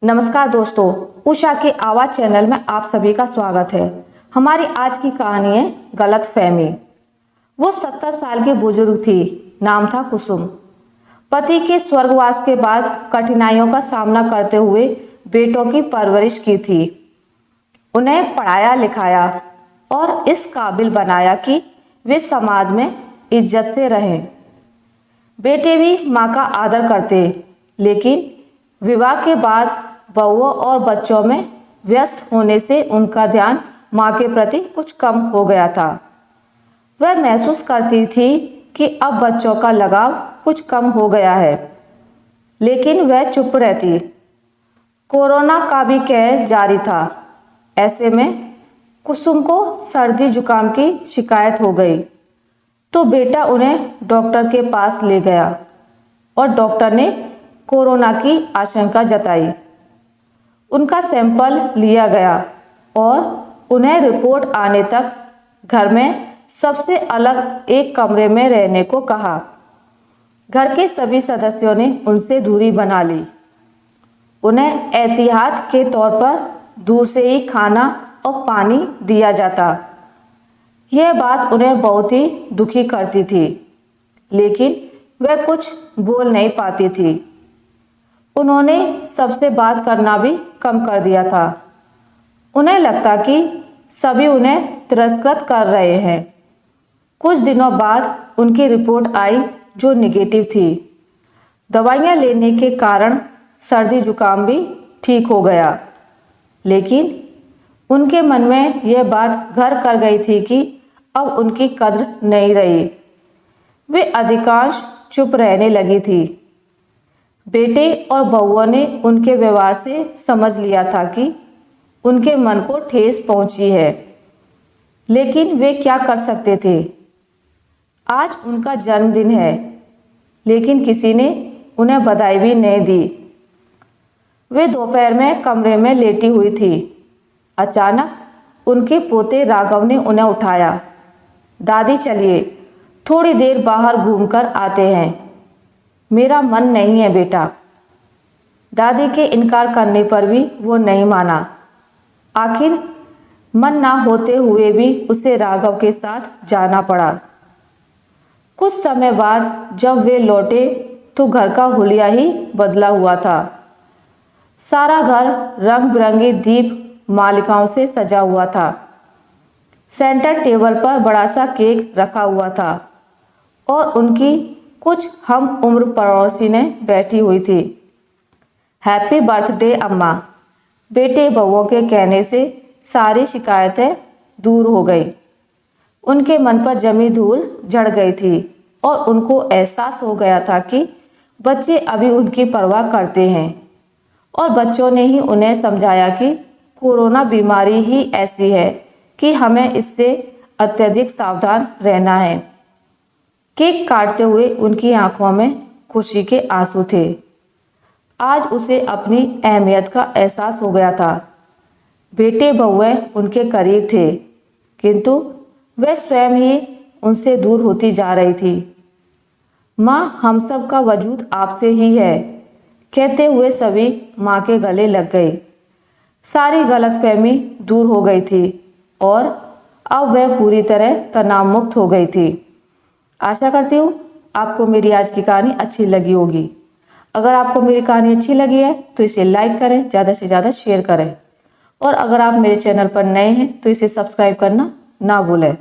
नमस्कार दोस्तों, उषा के आवाज चैनल में आप सभी का स्वागत है। हमारी आज की कहानी है गलतफहमी। वो 70 साल की बुजुर्ग थी, नाम था कुसुम। पति के स्वर्गवास के बाद कठिनाइयों का सामना करते हुए बेटों की परवरिश की थी। उन्हें पढ़ाया लिखाया और इस काबिल बनाया कि वे समाज में इज्जत से रहें। बेटे भी माँ का आदर करते, लेकिन विवाह के बाद बहुओं और बच्चों में व्यस्त होने से उनका ध्यान माँ के प्रति कुछ कम हो गया था। वह महसूस करती थी कि अब बच्चों का लगाव कुछ कम हो गया है, लेकिन वह चुप रहती। कोरोना का भी कहर जारी था। ऐसे में कुसुम को सर्दी जुकाम की शिकायत हो गई, तो बेटा उन्हें डॉक्टर के पास ले गया और डॉक्टर ने कोरोना की आशंका जताई। उनका सैंपल लिया गया और उन्हें रिपोर्ट आने तक घर में सबसे अलग एक कमरे में रहने को कहा। घर के सभी सदस्यों ने उनसे दूरी बना ली। उन्हें एहतियात के तौर पर दूर से ही खाना और पानी दिया जाता। यह बात उन्हें बहुत ही दुखी करती थी, लेकिन वह कुछ बोल नहीं पाती थी। उन्होंने सबसे बात करना भी कम कर दिया था। उन्हें लगता कि सभी उन्हें तिरस्कृत कर रहे हैं। कुछ दिनों बाद उनकी रिपोर्ट आई जो निगेटिव थी। दवाइयाँ लेने के कारण सर्दी जुकाम भी ठीक हो गया, लेकिन उनके मन में यह बात घर कर गई थी कि अब उनकी कद्र नहीं रही। वे अधिकांश चुप रहने लगी थी। बेटे और बहुओं ने उनके व्यवहार से समझ लिया था कि उनके मन को ठेस पहुंची है, लेकिन वे क्या कर सकते थे। आज उनका जन्मदिन है, लेकिन किसी ने उन्हें बधाई भी नहीं दी। वे दोपहर में कमरे में लेटी हुई थी। अचानक उनके पोते राघव ने उन्हें उठाया। दादी चलिए, थोड़ी देर बाहर घूमकर आते हैं। मेरा मन नहीं है बेटा। दादी के इनकार करने पर भी वो नहीं माना। आखिर मन ना होते हुए भी उसे राघव के साथ जाना पड़ा। कुछ समय बाद जब वे लौटे तो घर का हुलिया ही बदला हुआ था। सारा घर रंग बिरंगी दीप मालिकाओं से सजा हुआ था। सेंटर टेबल पर बड़ा सा केक रखा हुआ था और उनकी कुछ हम उम्र पड़ोसी ने बैठी हुई थी। हैप्पी बर्थडे अम्मा। बेटे बहुओं के कहने से सारी शिकायतें दूर हो गई। उनके मन पर जमी धूल झड़ गई थी और उनको एहसास हो गया था कि बच्चे अभी उनकी परवाह करते हैं और बच्चों ने ही उन्हें समझाया कि कोरोना बीमारी ही ऐसी है कि हमें इससे अत्यधिक सावधान रहना है। केक काटते हुए उनकी आंखों में खुशी के आंसू थे। आज उसे अपनी अहमियत का एहसास हो गया था। बेटे बहुएं उनके करीब थे, किंतु वह स्वयं ही उनसे दूर होती जा रही थी। माँ, हम सब का वजूद आपसे ही है, कहते हुए सभी माँ के गले लग गई। सारी गलतफहमी दूर हो गई थी और अब वह पूरी तरह तनाव मुक्त हो गई थी। आशा करती हूँ आपको मेरी आज की कहानी अच्छी लगी होगी। अगर आपको मेरी कहानी अच्छी लगी है तो इसे लाइक करें, ज़्यादा से ज़्यादा शेयर करें और अगर आप मेरे चैनल पर नए हैं तो इसे सब्सक्राइब करना ना भूलें।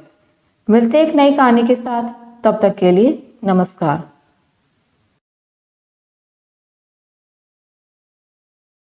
मिलते हैं एक नई कहानी के साथ, तब तक के लिए नमस्कार।